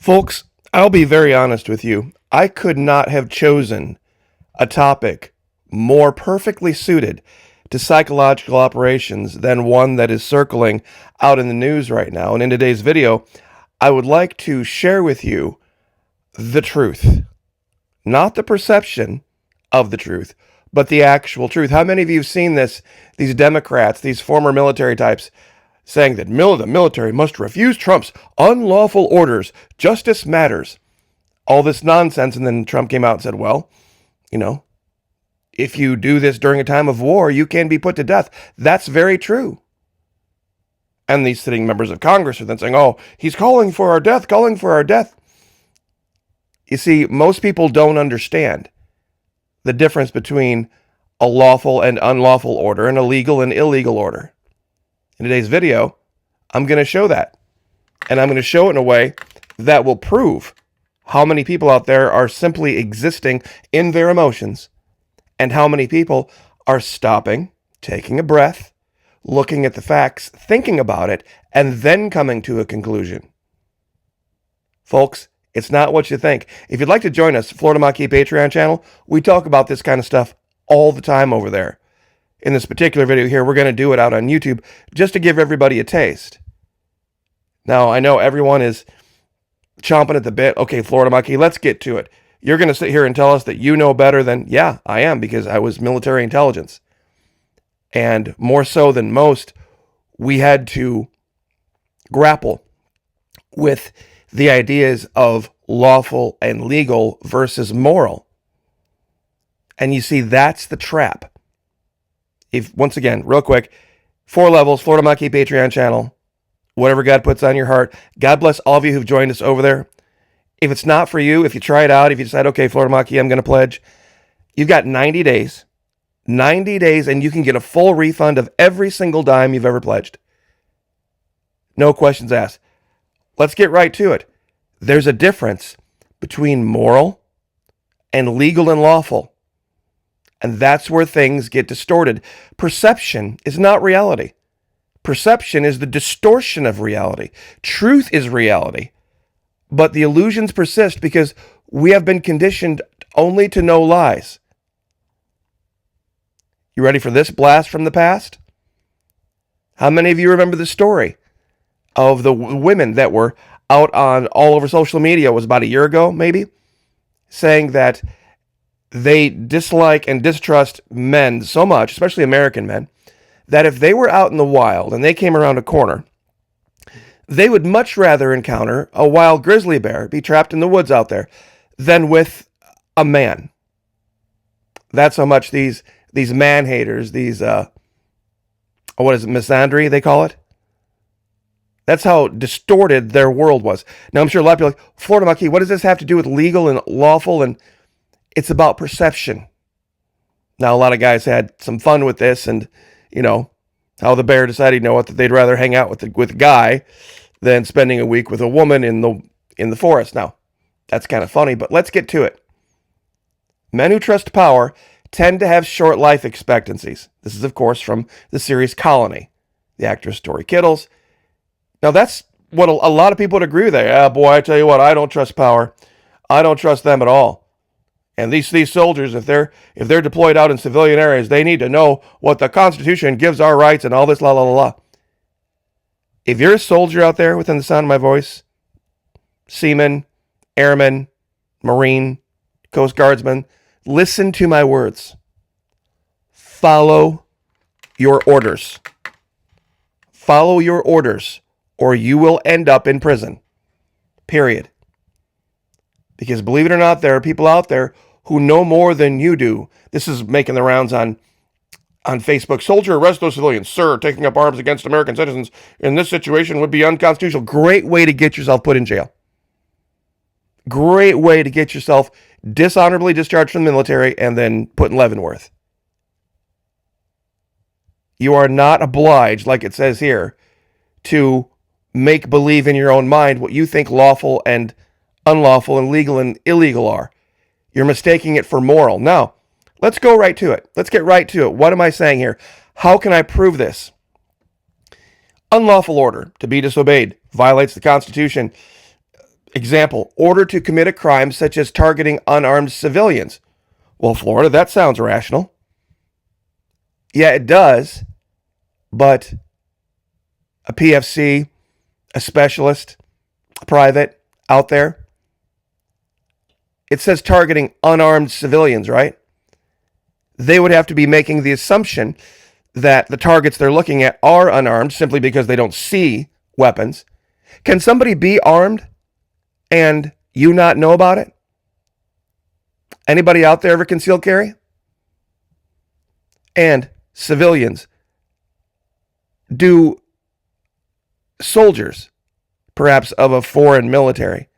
Folks, I'll be very honest with you. I could not have chosen a topic more perfectly suited to psychological operations than one that is circling out in the news right now. And in today's video, I would like to share with you the truth, not the perception of the truth, but the actual truth. How many of you have seen this? These Democrats, these former military types, saying that the military must refuse Trump's unlawful orders. Justice matters. All this nonsense. And then Trump came out and said, well, if you do this during a time of war, you can be put to death. That's very true. And these sitting members of Congress are then saying, oh, he's calling for our death, calling for our death. You see, most people don't understand the difference between a lawful and unlawful order and a legal and illegal order. In today's video, I'm going to show that. And I'm going to show it in a way that will prove how many people out there are simply existing in their emotions and how many people are stopping, taking a breath, looking at the facts, thinking about it, and then coming to a conclusion. Folks, it's not what you think. If you'd like to join us, Florida Maquis Patreon channel, we talk about this kind of stuff all the time over there. In this particular video here, we're going to do it out on YouTube just to give everybody a taste. Now, I know everyone is chomping at the bit. Okay, Florida Maquis, let's get to it. You're going to sit here and tell us that you know better than, yeah, I am, because I was military intelligence. And more so than most, we had to grapple with the ideas of lawful and legal versus moral. And you see, that's the trap. Once again, real quick, 4 levels, Florida Maquis Patreon channel, whatever God puts on your heart. God bless all of you who've joined us over there. If it's not for you, if you try it out, if you decide, okay, Florida Maquis, I'm going to pledge, you've got 90 days. 90 days, and you can get a full refund of every single dime you've ever pledged. No questions asked. Let's get right to it. There's a difference between moral and legal and lawful. And that's where things get distorted. Perception is not reality. Perception is the distortion of reality. Truth is reality. But the illusions persist because we have been conditioned only to know lies. You ready for this blast from the past? How many of you remember the story of the women that were out on all over social media? It was about a year ago, maybe, saying that they dislike and distrust men so much, especially American men, that if they were out in the wild and they came around a corner, they would much rather encounter a wild grizzly bear, be trapped in the woods out there, than with a man. That's how much these man haters, these, what is it, misandry they call it? That's how distorted their world was. Now, I'm sure a lot of people are like, Florida Maquis, what does this have to do with legal and lawful? And it's about perception. Now, a lot of guys had some fun with this and, how the bear decided, that they'd rather hang out with a guy than spending a week with a woman in the forest. Now, that's kind of funny, but let's get to it. Men who trust power tend to have short life expectancies. This is, of course, from the series Colony, the actress Tori Kittles. Now, that's what a lot of people would agree with. Yeah, boy, I tell you what, I don't trust power. I don't trust them at all. And these soldiers, if they're deployed out in civilian areas, they need to know what the Constitution gives our rights and all this la la la la. If you're a soldier out there within the sound of my voice, seaman, airman, Marine, Coast Guardsman, listen to my words. Follow your orders. Follow your orders, or you will end up in prison. Period. Because believe it or not, there are people out there who know more than you do. This is making the rounds on Facebook. Soldier arrest those civilians. Sir, taking up arms against American citizens in this situation would be unconstitutional. Great way to get yourself put in jail. Great way to get yourself dishonorably discharged from the military and then put in Leavenworth. You are not obliged, like it says here, to make believe in your own mind what you think lawful and unlawful and legal and illegal are. You're mistaking it for moral. Now, let's go right to it. Let's get right to it. What am I saying here? How can I prove this? Unlawful order to be disobeyed violates the Constitution. Example, order to commit a crime such as targeting unarmed civilians. Well, Florida, that sounds rational. Yeah, it does, but a PFC, a specialist, a private out there, it says targeting unarmed civilians, right? They would have to be making the assumption that the targets they're looking at are unarmed simply because they don't see weapons. Can somebody be armed and you not know about it? Anybody out there ever concealed carry? And civilians, do soldiers, perhaps of a foreign military,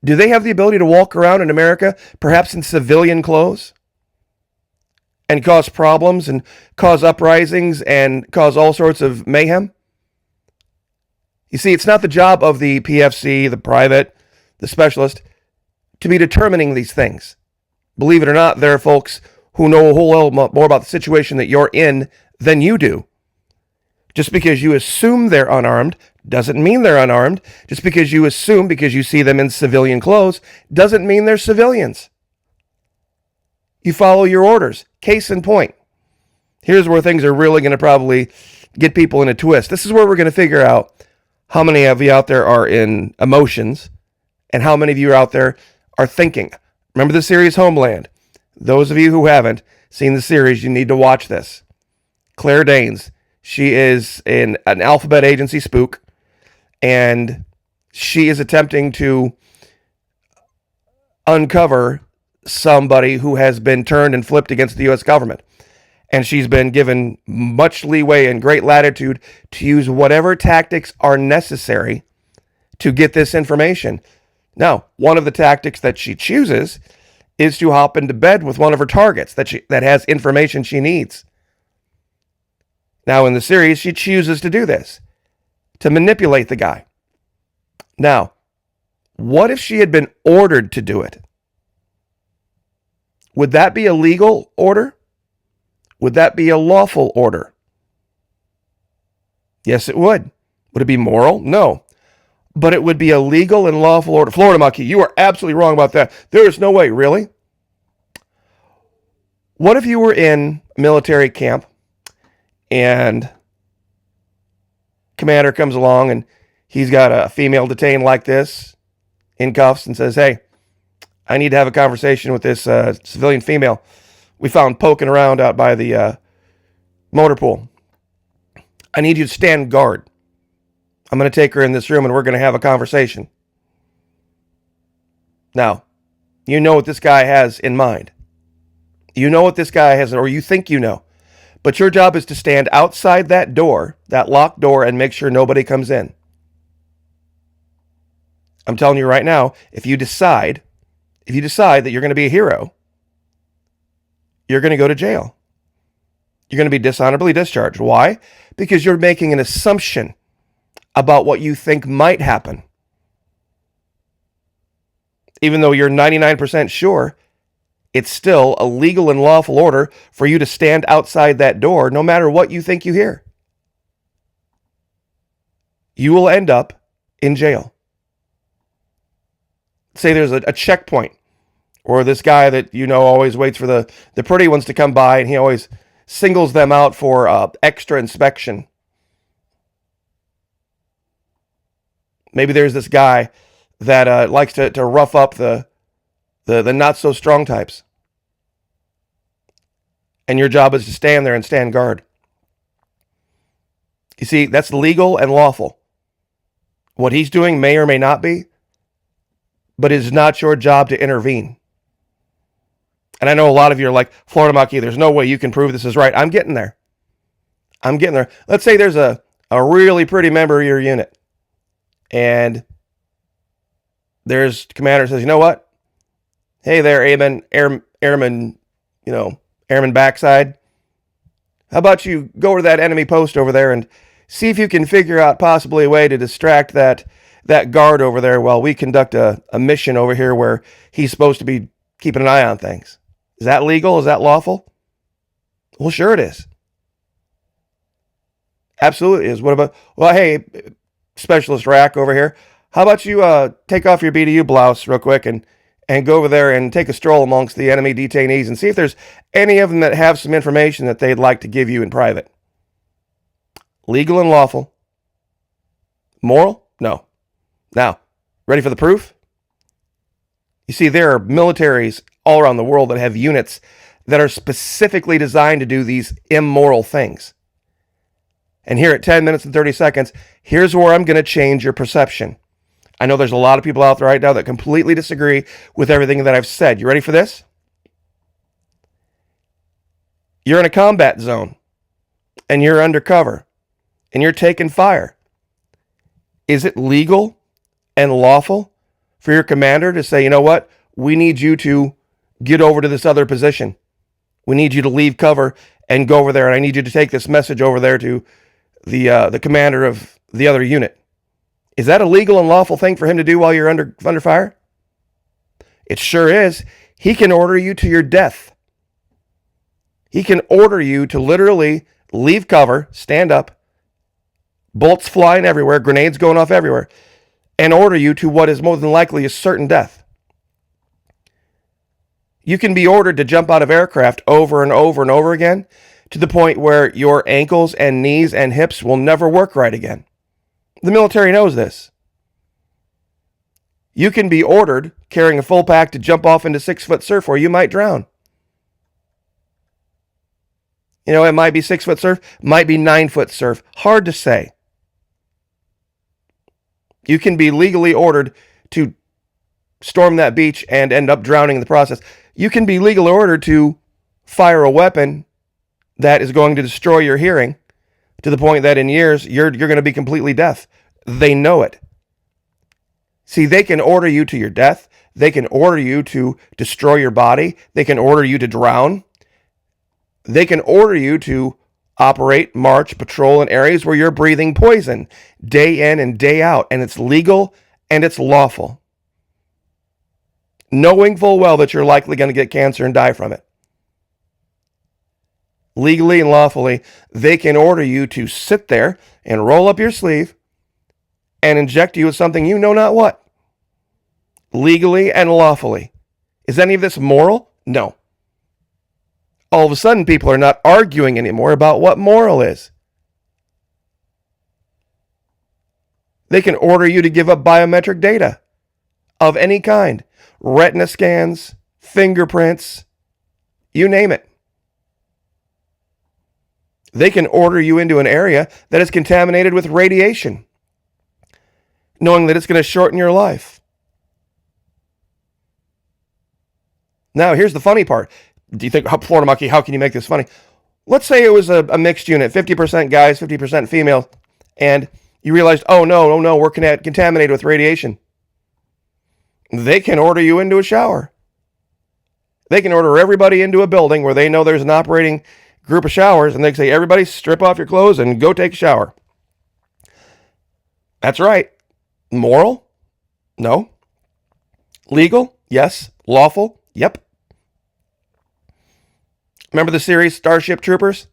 do they have the ability to walk around in America, perhaps in civilian clothes, and cause problems and cause uprisings and cause all sorts of mayhem? You see, it's not the job of the PFC, the private, the specialist, to be determining these things. Believe it or not, there are folks who know a whole lot more about the situation that you're in than you do. Just because you assume they're unarmed doesn't mean they're unarmed. Just because you assume because you see them in civilian clothes doesn't mean they're civilians. You follow your orders. Case in point. Here's where things are really going to probably get people in a twist. This is where we're going to figure out how many of you out there are in emotions and how many of you out there are thinking. Remember the series Homeland? Those of you who haven't seen the series, you need to watch this. Claire Danes, she is an alphabet agency spook, and she is attempting to uncover somebody who has been turned and flipped against the U.S. government. And she's been given much leeway and great latitude to use whatever tactics are necessary to get this information. Now, one of the tactics that she chooses is to hop into bed with one of her targets that has information she needs. Now, in the series, she chooses to do this, to manipulate the guy. Now, what if she had been ordered to do it? Would that be a legal order? Would that be a lawful order? Yes, it would. Would it be moral? No. But it would be a legal and lawful order. Florida Monkey, you are absolutely wrong about that. There is no way, really? What if you were in military camp and commander comes along and he's got a female detained like this in cuffs and says, hey, I need to have a conversation with this civilian female we found poking around out by the motor pool. I need you to stand guard. I'm going to take her in this room and we're going to have a conversation. Now, you know what this guy has in mind. You know what this guy has, or you think you know. But your job is to stand outside that door, that locked door, and make sure nobody comes in. I'm telling you right now, if you decide that you're going to be a hero, you're going to go to jail. You're going to be dishonorably discharged. Why? Because you're making an assumption about what you think might happen. Even though you're 99% sure, it's still a legal and lawful order for you to stand outside that door no matter what you think you hear. You will end up in jail. Say there's a checkpoint, or this guy that you know always waits for the pretty ones to come by, and he always singles them out for extra inspection. Maybe there's this guy that likes to rough up the not so strong types. And your job is to stand there and stand guard. You see, that's legal and lawful. What he's doing may or may not be, but it is not your job to intervene. And I know a lot of you are like, Florida Monkey, there's no way you can prove this is right. I'm getting there. Let's say there's a really pretty member of your unit. And there's commander says, you know what? Hey there, airman, airman backside. How about you go to that enemy post over there and see if you can figure out possibly a way to distract that guard over there while we conduct a mission over here where he's supposed to be keeping an eye on things. Is that legal? Is that lawful? Well, sure it is. Absolutely is. What about, well, hey, Specialist Rack over here, How about you take off your BDU blouse real quick and go over there and take a stroll amongst the enemy detainees and see if there's any of them that have some information that they'd like to give you in private. Legal and lawful. Moral? No. Now, ready for the proof? You see, there are militaries all around the world that have units that are specifically designed to do these immoral things. And here at 10 minutes and 30 seconds, here's where I'm going to change your perception. I know there's a lot of people out there right now that completely disagree with everything that I've said. You ready for this? You're in a combat zone, and you're undercover, and you're taking fire. Is it legal and lawful for your commander to say, you know what, we need you to get over to this other position. We need you to leave cover and go over there, and I need you to take this message over there to the commander of the other unit. Is that a legal and lawful thing for him to do while you're under fire? It sure is. He can order you to your death. He can order you to literally leave cover, stand up, bolts flying everywhere, grenades going off everywhere, and order you to what is more than likely a certain death. You can be ordered to jump out of aircraft over and over and over again to the point where your ankles and knees and hips will never work right again. The military knows this. You can be ordered carrying a full pack to jump off into 6-foot surf where you might drown. You know, it might be 6-foot surf, might be 9-foot surf. Hard to say. You can be legally ordered to storm that beach and end up drowning in the process. You can be legally ordered to fire a weapon that is going to destroy your hearing to the point that in years you're going to be completely deaf. They know it. See, they can order you to your death. They can order you to destroy your body. They can order you to drown. They can order you to operate, march, patrol in areas where you're breathing poison day in and day out, and it's legal and it's lawful, knowing full well that you're likely going to get cancer and die from it. Legally and lawfully, they can order you to sit there and roll up your sleeve and inject you with something you know not what. Legally and lawfully. Is any of this moral? No. All of a sudden, people are not arguing anymore about what moral is. They can order you to give up biometric data of any kind. Retina scans, fingerprints, you name it. They can order you into an area that is contaminated with radiation, knowing that it's going to shorten your life. Now, here's the funny part. Do you think, Florida Monkey, how can you make this funny? Let's say it was a mixed unit, 50% guys, 50% female, and you realized, oh no, we're contaminated with radiation. They can order you into a shower. They can order everybody into a building where they know there's an operating group of showers, and they can say, everybody strip off your clothes and go take a shower. That's right. Moral? No. Legal? Yes. Lawful? Yep. Remember the series Starship Troopers?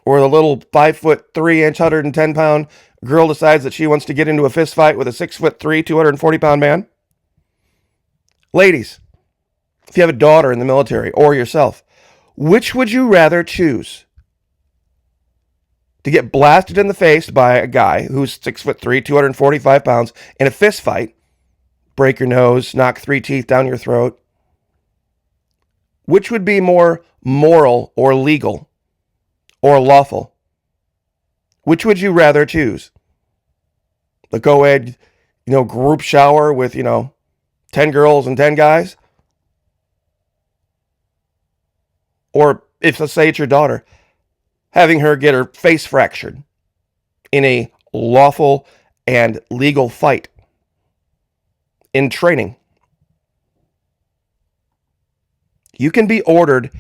Where the little 5'3", 110-pound girl decides that she wants to get into a fist fight with a 6'3", 240-pound man? Ladies, if you have a daughter in the military or yourself, which would you rather choose? To get blasted in the face by a guy who's 6'3", 245 pounds in a fist fight, break your nose, knock 3 teeth down your throat? Which would be more moral or legal or lawful? Which would you rather choose? The co-ed, group shower with, 10 girls and 10 guys? Or if, let's say it's your daughter, having her get her face fractured in a lawful and legal fight in training. You can be ordered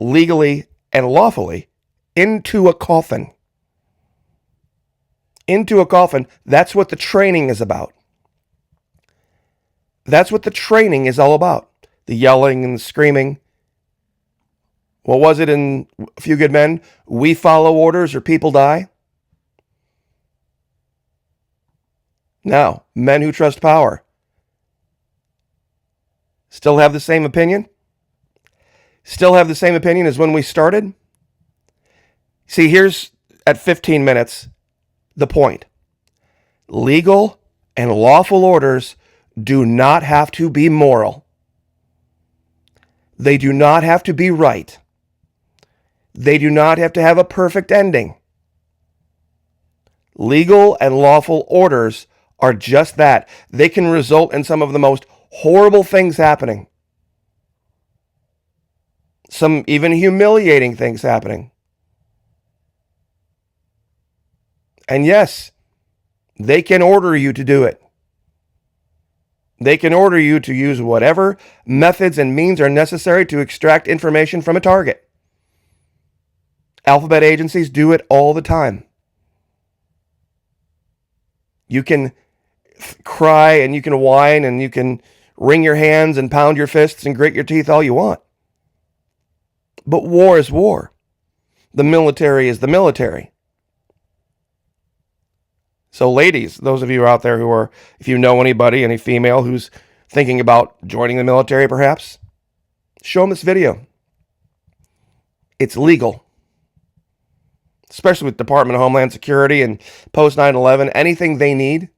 legally and lawfully into a coffin. Into a coffin. That's what the training is about. That's what the training is all about. The yelling and the screaming. What was it in A Few Good Men? We follow orders or people die. Now, men who trust power still have the same opinion? Still have the same opinion as when we started? See, here's at 15 minutes the point. Legal and lawful orders do not have to be moral. They do not have to be right. They do not have to have a perfect ending. Legal and lawful orders are just that. They can result in some of the most horrible things happening. Some even humiliating things happening. And yes, they can order you to do it. They can order you to use whatever methods and means are necessary to extract information from a target. Alphabet agencies do it all the time. You can cry and you can whine and you can wring your hands and pound your fists and grit your teeth all you want. But war is war. The military is the military. So ladies, those of you out there who are, if you know anybody, any female who's thinking about joining the military perhaps, show them this video. It's legal. Especially with Department of Homeland Security and post 9/11, anything they need,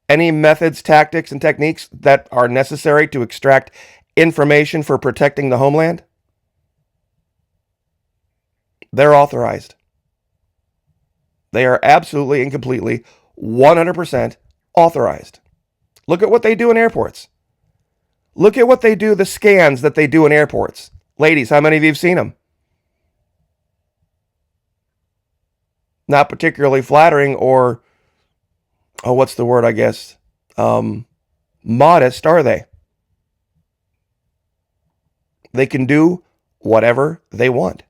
any methods, tactics, and techniques that are necessary to extract information for protecting the homeland, they're authorized. They are absolutely and completely 100% authorized. Look at what they do in airports. Look at what they do, the scans that they do in airports. Ladies, how many of you have seen them? Not particularly flattering or, what's the word, I guess? Modest, are they? They can do whatever they want.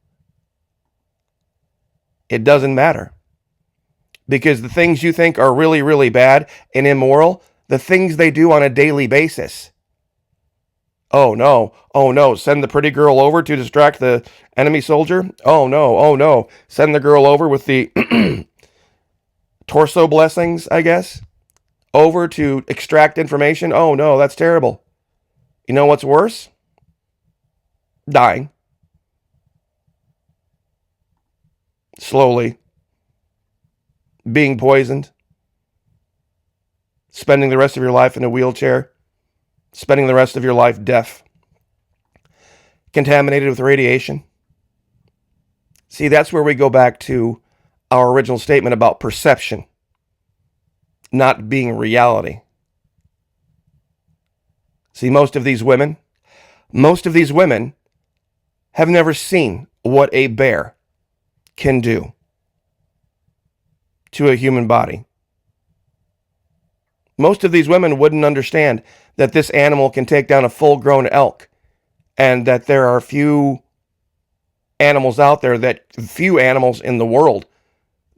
It doesn't matter. Because the things you think are really, really bad and immoral, the things they do on a daily basis. Oh no, send the pretty girl over to distract the enemy soldier. Oh no, send the girl over with the torso blessings, I guess, over to extract information. Oh no, that's terrible. You know what's worse? Dying. Slowly. Being poisoned. Spending the rest of your life in a wheelchair. Spending the rest of your life deaf. Contaminated with radiation. See, that's where we go back to our original statement about perception not being reality. See, most of these women have never seen what a bear can do to a human body. Most of these women wouldn't understand that this animal can take down a full-grown elk, and that there are few animals out there, few animals in the world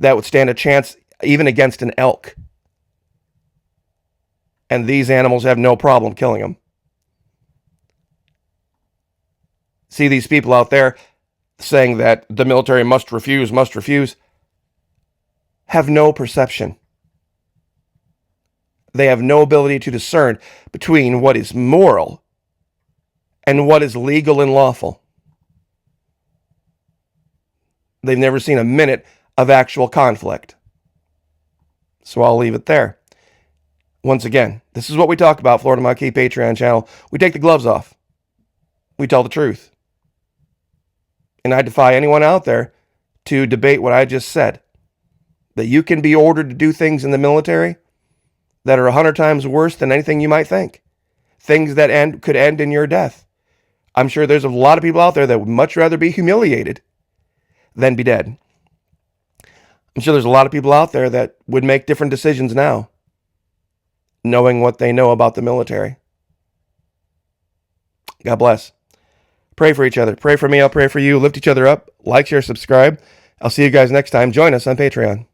that would stand a chance even against an elk. And these animals have no problem killing them. See, these people out there saying that the military must refuse, have no perception. They have no ability to discern between what is moral and what is legal and lawful. They've never seen a minute of actual conflict. So I'll leave it there. Once again, this is what we talk about, Florida Marquee Patreon channel. We take the gloves off. We tell the truth. And I defy anyone out there to debate what I just said. That you can be ordered to do things in the military that are 100 times worse than anything you might think. Things that could end in your death. I'm sure there's a lot of people out there that would much rather be humiliated than be dead. I'm sure there's a lot of people out there that would make different decisions now, knowing what they know about the military. God bless. Pray for each other. Pray for me. I'll pray for you. Lift each other up. Like, share, subscribe. I'll see you guys next time. Join us on Patreon.